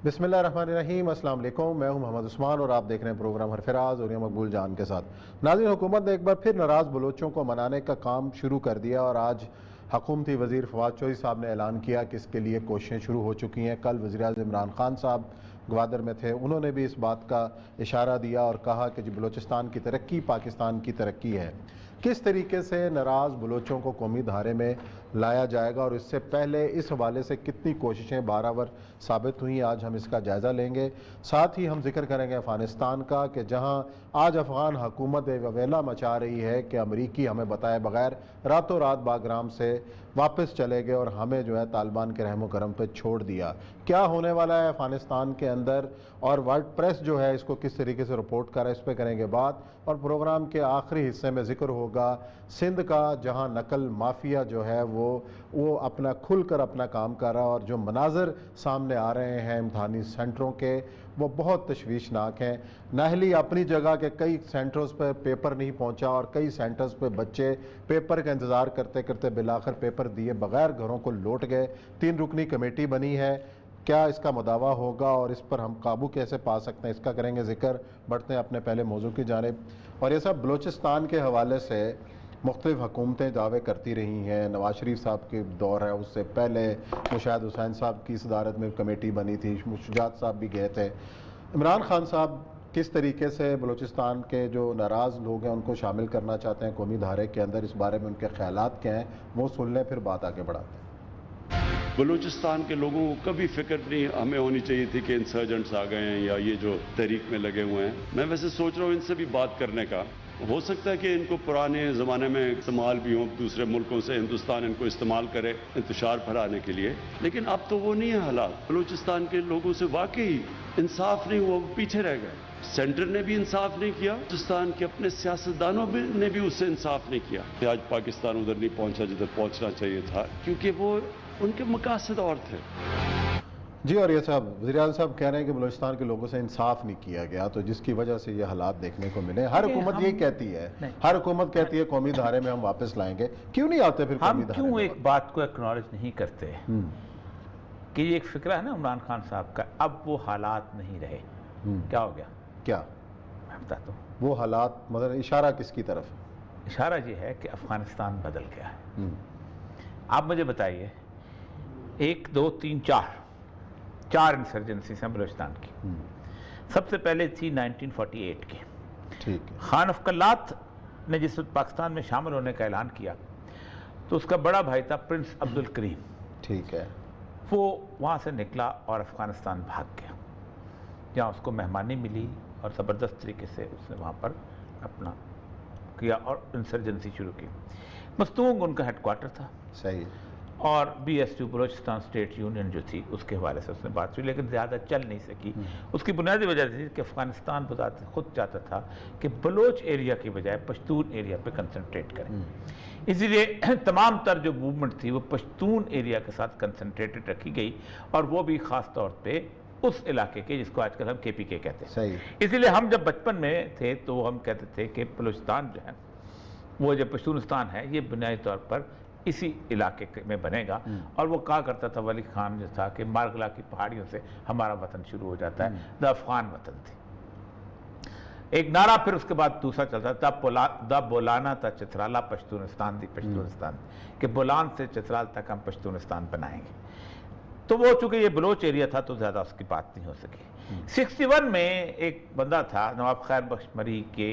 بسم اللہ الرحمن الرحیم۔ السلام علیکم، میں ہوں محمد عثمان اور آپ دیکھ رہے ہیں پروگرام حرفراز اور مقبول جان کے ساتھ۔ ناظرین، حکومت نے ایک بار پھر ناراض بلوچوں کو منانے کا کام شروع کر دیا اور آج حکومتی وزیر فواد چوہدری صاحب نے اعلان کیا کہ اس کے لیے کوششیں شروع ہو چکی ہیں۔ کل وزیر اعظم عمران خان صاحب گوادر میں تھے، انہوں نے بھی اس بات کا اشارہ دیا اور کہا کہ بلوچستان کی ترقی پاکستان کی ترقی ہے۔ کس طریقے سے ناراض بلوچوں کو قومی دھارے میں لایا جائے گا اور اس سے پہلے اس حوالے سے کتنی کوششیں بارآور ثابت ہوئیں، آج ہم اس کا جائزہ لیں گے۔ ساتھ ہی ہم ذکر کریں گے افغانستان کا کہ جہاں آج افغان حکومت ویلا مچا رہی ہے کہ امریکی ہمیں بتائے بغیر راتوں رات باگرام سے واپس چلے گئے اور ہمیں طالبان کے رحم و کرم پہ چھوڑ دیا۔ کیا ہونے والا ہے افغانستان کے اندر اور ورلڈ پریس اس کو کس طریقے سے رپورٹ کر رہا ہے، اس پہ کریں گے بات۔ اور پروگرام کے آخری حصے میں ذکر ہوگا سندھ کا، جہاں نقل مافیا وہ اپنا کھل کر اپنا کام کر رہا ہے اور جو مناظر سامنے آ رہے ہیں امتحانی سینٹروں کے وہ بہت تشویشناک ہیں۔ نااہلی اپنی جگہ کے کئی سینٹرز پہ پیپر نہیں پہنچا اور کئی سینٹرز پہ بچے پیپر کا انتظار کرتے کرتے بالآخر پیپر دیے بغیر گھروں کو لوٹ گئے۔ 3 رکنی کمیٹی بنی ہے، کیا اس کا مداوع ہوگا اور اس پر ہم قابو کیسے پا سکتے ہیں، اس کا کریں گے ذکر۔ بڑھتے ہیں اپنے پہلے موضوع کی جانب، اور یہ سب بلوچستان کے حوالے سے مختلف حکومتیں دعوے کرتی رہی ہیں۔ نواز شریف صاحب کے دور ہے، اس سے پہلے مشاہد حسین صاحب کی صدارت میں کمیٹی بنی تھی، شجاعت صاحب بھی گئے تھے۔ عمران خان صاحب کس طریقے سے بلوچستان کے جو ناراض لوگ ہیں ان کو شامل کرنا چاہتے ہیں قومی دھارے کے اندر، اس بارے میں ان کے خیالات کیا ہیں وہ سن لیں، پھر بات آگے بڑھاتے ہیں۔ بلوچستان کے لوگوں کو کبھی فکر نہیں ہمیں ہونی چاہیے تھی کہ انسرجنٹس آ گئے ہیں یا یہ جو تحریک میں لگے ہوئے ہیں۔ میں ویسے سوچ رہا ہوں ان سے بھی بات کرنے کا، ہو سکتا ہے کہ ان کو پرانے زمانے میں استعمال بھی ہوں، دوسرے ملکوں سے ہندوستان ان کو استعمال کرے انتشار پھیلانے کے لیے، لیکن اب تو وہ نہیں ہے حالات۔ بلوچستان کے لوگوں سے واقعی انصاف نہیں ہوا، وہ پیچھے رہ گئے۔ سینٹر نے بھی انصاف نہیں کیا، بلوچستان کے اپنے سیاستدانوں نے بھی اس سے انصاف نہیں کیا۔ آج پاکستان ادھر نہیں پہنچا جدھر پہنچنا چاہیے تھا، کیونکہ وہ ان کے مقاصد اور تھے۔ جی، اور یہ صاحب وزیر اعظم صاحب کہہ رہے ہیں کہ بلوچستان کے لوگوں سے انصاف نہیں کیا گیا، تو جس کی وجہ سے یہ حالات دیکھنے کو ملے۔ ہر حکومت یہ کہتی ہے، ہر حکومت کہتی ہے قومی دھارے میں ہم واپس لائیں گے، کیوں نہیں آتے پھر قومی دھارے میں؟ ہم کیوں ایک بات کو اکنالج نہیں کرتے کہ یہ ایک فکرہ ہے نا عمران خان صاحب کا، اب وہ حالات نہیں رہے۔ کیا ہو گیا؟ کیا میں بتاتا ہوں۔ وہ حالات مطلب اشارہ کس کی طرف؟ اشارہ یہ ہے کہ افغانستان بدل گیا ہے۔ آپ مجھے بتائیے 1 2 3 4 انسرجنسیز ہیں بلوچستان کی۔ سب سے پہلے تھی 1948 کی، ٹھیک ہے۔ خان آف کلات نے جس وقت پاکستان میں شامل ہونے کا اعلان کیا تو اس کا بڑا بھائی تھا پرنس عبد الکریم، ٹھیک ہے۔ وہ وہاں سے نکلا اور افغانستان بھاگ گیا، جہاں اس کو مہمانی ملی اور زبردست طریقے سے اس نے وہاں پر اپنا کیا اور انسرجنسی شروع کی۔ مستونگ ان کا ہیڈ کوارٹر تھا، صحیح۔ اور BSU بلوچستان اسٹیٹ یونین جو تھی اس کے حوالے سے اس نے بات کی، لیکن زیادہ چل نہیں سکی۔ اس کی بنیادی وجہ تھی کہ افغانستان بذات خود چاہتا تھا کہ بلوچ ایریا کی بجائے پشتون ایریا پہ کنسنٹریٹ کریں، اسی لیے تمام تر جو موومنٹ تھی وہ پشتون ایریا کے ساتھ کنسنٹریٹڈ رکھی گئی، اور وہ بھی خاص طور پہ اس علاقے کے جس کو آج کل ہم KPK کہتے ہیں۔ صحیح۔ اسی لیے ہم جب بچپن میں تھے تو ہم کہتے تھے کہ بلوچستان جو ہے وہ جو پشتونستان ہے یہ بنیادی طور پر اسی علاقے میں بنے گا، اور وہ کہا کرتا تھا ولی خان جو تھا کہ مارگلا کی پہاڑیوں سے ہمارا وطن شروع ہو جاتا ہے، دا افغان وطن تھی۔ ایک نعرہ پھر اس کے بعد دوسرا چلتا تھا، دا بولانا تا چترالا پشتونستان دی پشتونستان، کہ بولان سے چترال تک ہم پشتونستان بنائیں گے۔ تو وہ چونکہ یہ بلوچ ایریا تھا تو زیادہ اس کی بات نہیں ہو سکی۔ 61 میں ایک بندہ تھا نواب خیر بخش مری کے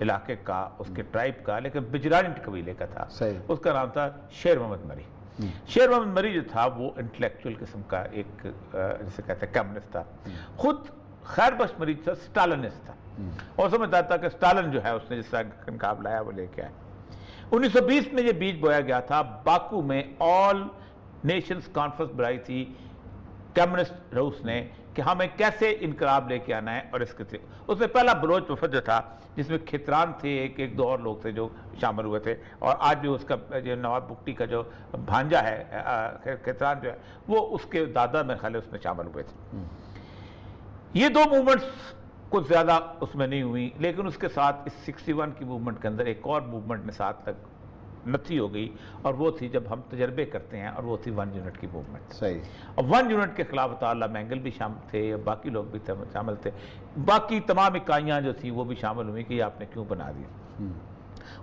علاقے کا، اس کے ٹرائب کا، لیکن بجرانٹ قبیلے کا تھا، اس کا نام تھا شیر محمد مری۔ شیر محمد مری جو تھا وہ انٹلیکچوئل قسم کا ایک جسے کہتے ہیں کمیونسٹ تھا، خود خیر بخش مری تھا سٹالنسٹ تھا، اور سمجھتا تھا کہ سٹالن جو ہے اس نے جس طرح انقلاب لایا وہ لے کے آئے۔ 1920 میں یہ بیج بویا گیا تھا، باکو میں آل نیشنز کانفرنس بلائی تھی کمیونسٹ روس نے کہ ہمیں کیسے انقلاب لے کے آنا ہے، اور اس میں پہلا بلوچ وفد جو تھا جس میں کھتران تھے، ایک دو اور لوگ تھے جو شامل ہوئے تھے، اور آج بھی اس کا جو نواب بگٹی کا جو بھانجا ہے کھتران جو ہے وہ اس کے دادا میں خیال اس میں شامل ہوئے تھے۔ یہ دو موومنٹس کچھ زیادہ اس میں نہیں ہوئی، لیکن اس کے ساتھ اس 61 کی موومنٹ کے اندر ایک اور موومنٹ نے ساتھ تک نتھی ہو گئی، اور وہ تھی جب ہم تجربے کرتے ہیں، اور وہ تھی 1 یونٹ کی موومنٹ۔ صحیح۔ اور 1 یونٹ کے خلاف اللہ مینگل بھی شامل تھے، باقی لوگ بھی شامل تھے، باقی تمام اکائیاں جو تھیں وہ بھی شامل ہوئی کہ یہ آپ نے کیوں بنا دیا۔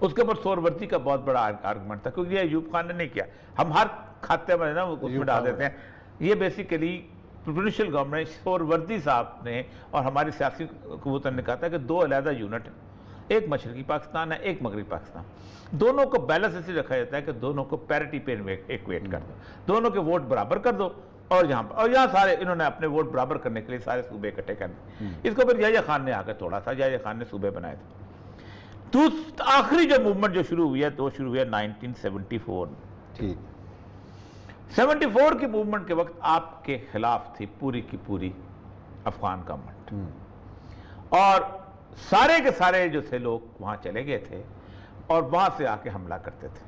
اس کے اوپر سہروردی کا بہت بڑا آرگومنٹ تھا، کیونکہ یہ ایوب خان نے نہیں کیا، ہم ہر کھاتے میں نا اس میں ڈال دیتے ہیں۔ یہ بیسیکلی پروونشل گورنمنٹ سہروردی صاحب نے اور ہماری سیاسی قوت نے کہا تھا کہ 2 علیحدہ یونٹ ہیں، ایک مشرقی پاکستان ہے، ایک مغربی پاکستان، دونوں کو بیلنس اسے رکھا جاتا ہے کہ دونوں کو پیرٹی پہ ایکویٹ کر دو، دونوں کے ووٹ برابر کر دو، اور یہاں سارے انہوں نے اپنے ووٹ برابر کرنے کے لیے سارے صوبے اکٹھے کر دیے۔ اس کو پھر یحییٰ خان نے آ کے توڑا تھا، یحییٰ خان نے صوبے بنائے تھے۔ آخری جو موومنٹ جو شروع ہوئی ہے تو وہ شروع ہوئی ہے 1974 میں۔ ٹھیک۔ 74 کی موومنٹ کے وقت آپ کے خلاف تھی پوری کی پوری افغان گورنمنٹ، اور سارے کے سارے جو تھے لوگ وہاں چلے گئے تھے اور وہاں سے آ کے حملہ کرتے تھے۔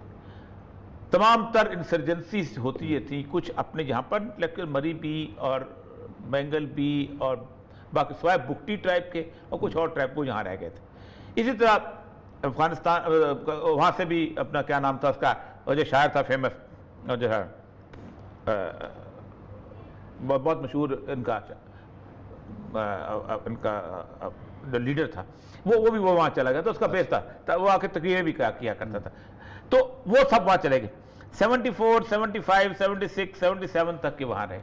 تمام تر انسرجنسیز ہوتی تھی، کچھ اپنے یہاں پر، لیکن مری بھی اور بینگل بھی اور باقی سوائے بگٹی ٹرائب کے اور کچھ اور ٹرائب وہ یہاں رہ گئے تھے۔ اسی طرح افغانستان وہاں سے بھی اپنا کیا نام تھا اس کا، اور جو شاعر تھا فیمس، اور جو ہے بہت مشہور ان کا لیڈر تھا، وہ بھی وہاں چلا گیا، تو اس کا بیس تھا، وہ آ کے تقریریں بھی کیا کرتا تھا، تو وہ سب وہاں چلے گئے۔ 74 75 76 77 تک کے وہاں رہے۔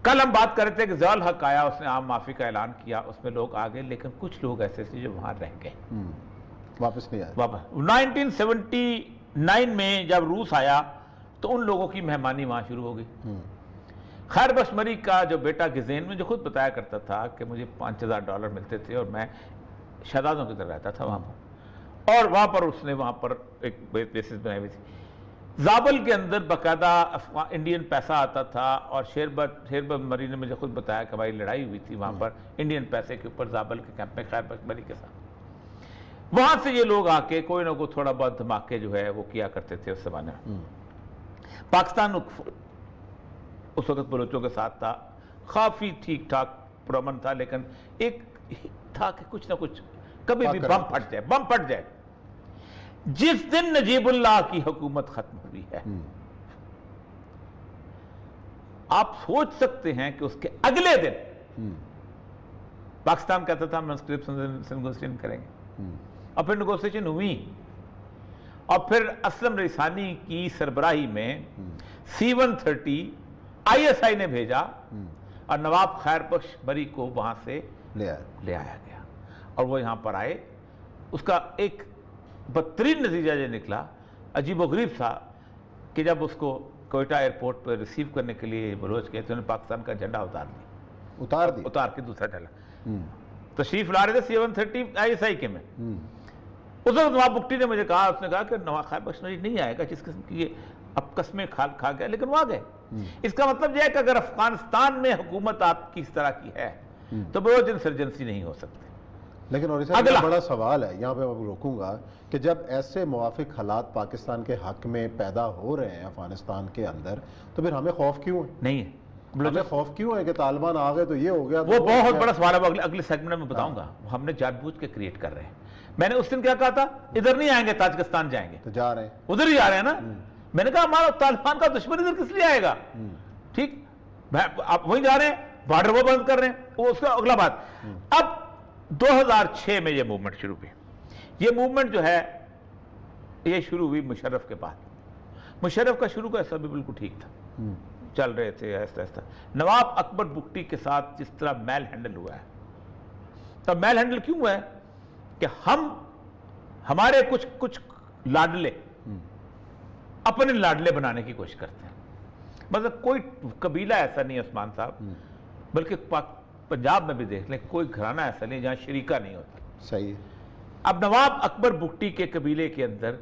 کل ہم بات کر رہے تھے کہ ضیاء الحق آیا، اس نے عام معافی کا اعلان کیا، اس میں لوگ آ گئے، لیکن کچھ لوگ ایسے تھے جو وہاں رہ گئے، واپس نہیں آئے۔ واپس 1979 میں جب روس آیا تو ان لوگوں کی مہمانی وہاں شروع ہو گئی۔ خیر بخش مری کا جو بیٹا گزین میں جو خود بتایا کرتا تھا کہ مجھے $5000 ملتے تھے اور میں شہزادوں کی طرح رہتا تھا وہاں پر، اور وہاں پر اس نے وہاں پر ایک بیسس بنائی ہوئی تھی۔ زابل کے اندر باقاعدہ انڈین پیسہ آتا تھا، اور شیربت مری نے مجھے خود بتایا کہ ہماری لڑائی ہوئی تھی وہاں پر انڈین پیسے کے اوپر زابل کے کیمپ میں خیر بخش مری کے ساتھ۔ وہاں سے یہ لوگ آ کے کوئی نہ کوئی تھوڑا بہت دھماکے جو ہے وہ کیا کرتے تھے اس زمانے میں۔ پاکستان اس وقت بلوچوں کے ساتھ تھا، کافی ٹھیک ٹھاک پرامن تھا، لیکن ایک تھا کہ کچھ نہ کچھ کبھی بھی بم پھٹ جائے۔ جس دن نجیب اللہ کی حکومت ختم ہوئی ہے، آپ سوچ سکتے ہیں کہ اس کے اگلے دن پاکستان کہتا تھا ہم نیگوشیشن کریں گے، اور پھر نیگوشیشن ہوئی، اور پھر اسلم رئیسانی کی سربراہی میں C-130 ISI نے بھیجا، اور نواب خیر بخش مری کو وہاں سے لے آیا گیا، اور وہ یہاں پر آئے۔ اس کا ایک بدترین نتیجہ یہ نکلا، عجیب و غریب تھا، کہ جب اس کو کوئٹہ ایئرپورٹ پر ریسیو کرنے کے لیے بلوچ گئے تو انہوں نے پاکستان کا جھنڈا اتار کے دوسرا ڈالا۔ تشریف لا رہے تھے C-130 ISI کے میں، اس وقت نواب بگٹی نے مجھے کہا، اس نے کہا کہ نواب خیر بخش مری نہیں آئے گا، جس قسم کی یہ اب قسمیں کھا گیا، لیکن وہ آ گئے۔ اس کا مطلب یہ ہے کہ اگر افغانستان میں حکومت آپ کی اس طرح کی ہے تو بلوچ انسرجنسی نہیں ہو سکتی۔ لیکن اور اسے بڑا سوال ہے، یہاں پہ میں روکوں گا، کہ جب ایسے موافق حالات پاکستان کے حق میں پیدا ہو رہے ہیں افغانستان کے اندر، تو پھر ہمیں خوف کیوں ہے؟ نہیں ہے، ہمیں خوف کیوں ہے کہ طالبان آ گئے تو یہ ہو گیا؟ وہ بہت بڑا سوال ہے، اگلے سیگمنٹ میں بتاؤں گا۔ ہم نے جان بوجھ کے کریٹ کر رہے ہیں۔ میں نے اس دن کیا کہا تھا، ادھر نہیں آئیں گے، تاجکستان جائیں گے، تو جا رہے ہیں، ادھر ہی جا رہے ہیں نا۔ میں نے کہا ہمارا طالبان کا دشمن ادھر کس لیے آئے گا؟ ٹھیک، آپ وہیں جا رہے ہیں، بارڈر وہ بند کر رہے ہیں، وہ اس کا اگلا بات۔ اب 2006 میں یہ موومنٹ شروع ہوئی۔ یہ موومنٹ جو ہے یہ شروع ہوئی مشرف کے بعد۔ مشرف کا شروع کا ایسا بھی بالکل ٹھیک تھا، چل رہے تھے ایسا ایسا۔ نواب اکبر بگٹی کے ساتھ جس طرح میل ہینڈل ہوا ہے، تو میل ہینڈل کیوں ہوا ہے کہ ہمارے کچھ لاڈلے اپنے لاڈلے بنانے کی کوشش کرتے ہیں۔ مطلب کوئی قبیلہ ایسا نہیں عثمان صاحب، بلکہ پنجاب میں بھی دیکھ لیں، کوئی گھرانہ ایسا نہیں جہاں شریکہ نہیں ہوتا۔ صحیح ہے۔ اب نواب اکبر بگٹی کے قبیلے کے اندر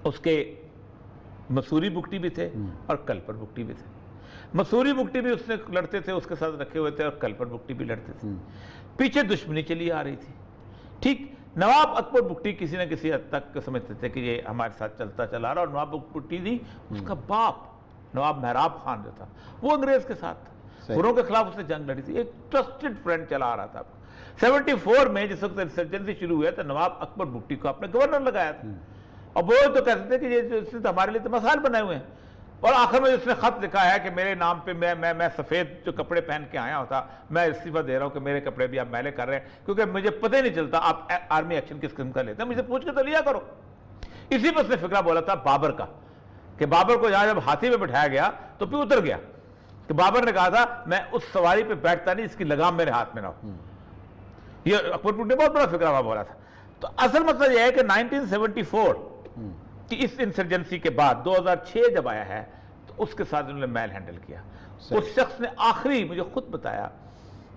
اس کے مسوری بگٹی بھی تھے اور کلپر بگٹی بھی تھے۔ مسوری بگٹی بھی اس نے لڑتے تھے، اس کے ساتھ رکھے ہوئے تھے، اور کلپر بگٹی بھی لڑتے تھے۔ پیچھے دشمنی چلی آ رہی تھی۔ ٹھیک، نواب اکبر بگٹی کسی نہ کسی حد تک سمجھتے تھے کہ یہ ہمارے ساتھ چلتا چلا رہا، اور نواب بگٹی نہیں، اس کا باپ نواب محراب خان جو تھا وہ انگریز کے ساتھ تھا، گھروں کے خلاف اس نے جنگ لڑی تھی، ایک ٹرسٹڈ فرینڈ چلا آ رہا تھا۔ 74 میں جس وقت انسرجنسی شروع ہوا تو نواب اکبر بگٹی کو اپنے گورنر لگایا تھا، اور وہ تو کہتے تھے کہ یہ اس نے تو ہمارے لیے تو مسائل بنائے ہوئے ہیں. اور آخر میں اس نے خط لکھا ہے کہ میرے نام پہ میں سفید جو کپڑے پہن کے آیا ہوتا, میں استعفیٰ دے رہا ہوں کہ میرے کپڑے بھی آپ میلے کر رہے ہیں, کیونکہ مجھے پتہ ہی نہیں چلتا آپ آرمی ایکشن کس قسم کا لیتے ہیں, مجھے پوچھ کے تو لیا کرو. اسی پر اس نے فقرہ بولا تھا بابر کا, کہ بابر کو جہاں جب ہاتھی پہ بٹھایا گیا تو پھر اتر گیا, کہ بابر نے کہا تھا میں اس سواری پہ بیٹھتا نہیں, اس کی لگام میرے ہاتھ میں نہ ہو. یہ اکبر پور نے بہت بڑا فقرہ وہاں بولا تھا. تو اصل مسئلہ یہ ہے کہ 1974 کی اس انسرجنسی کے بعد 2006 جب آیا ہے تو اس کے ساتھ انہوں نے میل ہینڈل کیا. اس شخص نے آخری مجھے خود بتایا,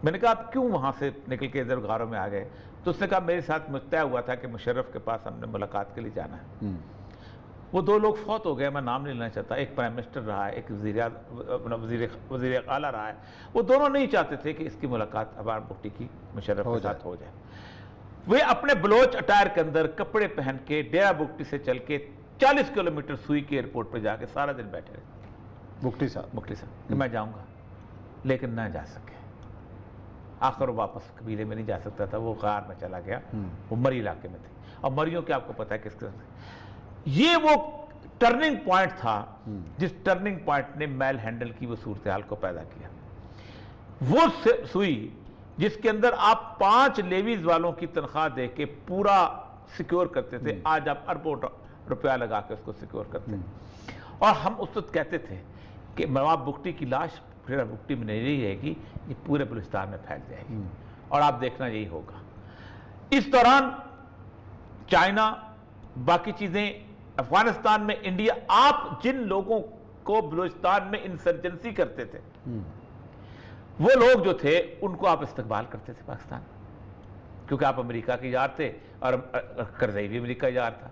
میں نے کہا آپ کیوں وہاں سے نکل کے ادھر غاروں میں آ گئے, تو اس نے کہا میرے ساتھ طے ہوا تھا کہ مشرف کے پاس ہم نے ملاقات کے لیے جانا ہے. وہ 2 لوگ فوت ہو گئے, میں نام نہیں لینا چاہتا, ایک پرائم منسٹر رہا ہے, ایک وزیر اعلیٰ رہا ہے. وہ دونوں نہیں چاہتے تھے کہ اس کی ملاقات ابار بگٹی کی مشرف کے ساتھ ہو جائے. وہ اپنے بلوچ اٹائر کے اندر کپڑے پہن کے ڈیرہ بگٹی سے چل کے 40 کلومیٹر سوئی کے ایئرپورٹ پہ جا کے سارا دن بیٹھے رہے. بگٹی صاحب کہ میں جاؤں گا, لیکن نہ جا سکے. آخر واپس قبیلے میں نہیں جا سکتا تھا, وہ غار میں چلا گیا. وہ مری علاقے میں تھے, اور مریوں کے آپ کو پتا ہے کس قسم سے. یہ وہ ٹرننگ پوائنٹ تھا جس ٹرننگ پوائنٹ نے میل ہینڈل کی وہ صورتحال کو پیدا کیا. وہ سوئی جس کے اندر آپ 5 لیویز والوں کی تنخواہ دے کے پورا سیکیور کرتے تھے, آج آپ اربوں روپیہ لگا کے اس کو سیکیور کرتے ہیں. اور ہم اس وقت کہتے تھے کہ نواب بگٹی کی لاش ڈیرہ بگٹی میں نہیں رہے گی, یہ پورے بلوچستان میں پھیل جائے گی, اور آپ دیکھنا یہی ہوگا. اس دوران چائنا, باقی چیزیں, افغانستان میں انڈیا, آپ جن لوگوں کو بلوچستان میں انسرجنسی کرتے تھے وہ لوگ جو تھے ان کو آپ استقبال کرتے تھے پاکستان, کیونکہ آپ امریکہ کے یار تھے, اور کرزئی بھی امریکہ یار تھا,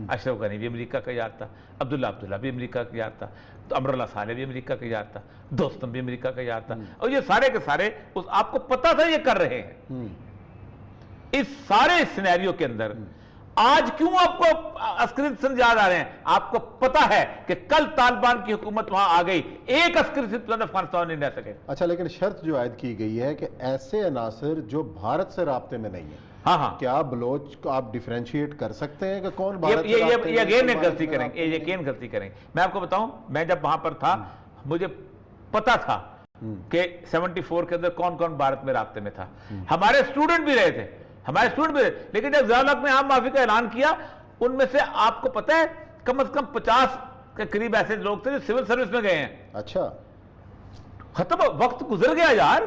اشرف غنی بھی امریکہ کا یار تھا, عبداللہ بھی امریکہ کا یار تھا, تو امراللہ صالح بھی امریکہ کا یار تھا, دوستم بھی امریکہ کا یار تھا, اور یہ سارے کے سارے آپ کو پتا تھا یہ کر رہے ہیں. اس سارے سینیریو کے اندر آج کیوں آپ کو عسکری سند یاد آ رہے ہیں؟ آپ کو پتا ہے کہ کل طالبان کی حکومت وہاں آ گئی, ایک عسکری سند افغانستان نہیں رہ سکے. اچھا, لیکن شرط جو عائد کی گئی ہے کہ ایسے عناصر جو بھارت سے رابطے میں نہیں ہیں, ہاں, کیا بلوچ کو آپ ڈیفرینشیٹ کر سکتے ہیں کہ کون بھارت سے یہ رابطے میں, اگین ایک غلطی کریں گے, یہ یقین غلطی کریں گے. میں آپ کو بتاؤں, میں جب وہاں پر تھا مجھے پتا تھا کہ 74 کے اندر کون کون بھارت میں رابطے میں تھا. ہمارے اسٹوڈنٹ بھی رہے تھے, لیکن جب ضیاء الحق نے عام معافی کا اعلان کیا, ان میں سے آپ کو پتہ ہے کم از کم 50 کے قریب ایسے لوگ تھے جو سول سروس میں گئے ہیں. اچھا, ختم, وقت گزر گیا یار,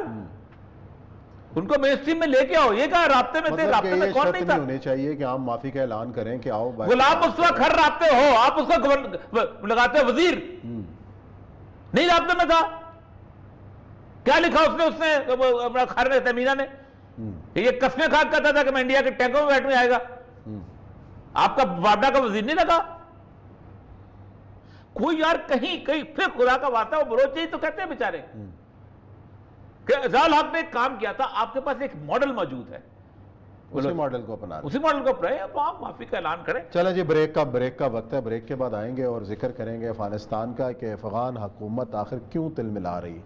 ان کو مین اسٹریم میں لے کے آؤ. یہ کہا رابطے میں تھے, رابطے میں کون نہیں تھا؟ ہونی چاہیے کہ عام معافی کا اعلان کریں کہ آؤ. غلام مصطفیٰ کھر رابطے ہو, آپ اس کو لگاتے وزیر, نہیں رابطے میں تھا. کیا لکھا اس نے کھر تیمینہ نے, یہ قسمیں کھا کہتا تھا کہ میں انڈیا کے ٹینکوں میں بیٹھنے آئے گا. آپ کا وابڈا کا وزیر نہیں لگا کوئی یار, کہیں پھر خدا کا واسطہ وہ بلوچ ہی تو کہتے ہیں بیچارے کہ ضیاء الحق نے کام کیا تھا. آپ کے پاس ایک ماڈل موجود ہے, اسی ماڈل کو اپنا, اسی ماڈل کو اپنائیں, اب آپ معافی کا اعلان کریں. چلیں جی, بریک کا وقت ہے. بریک کے بعد آئیں گے اور ذکر کریں گے افغانستان کا کہ افغان حکومت آخر کیوں تل ملا رہی.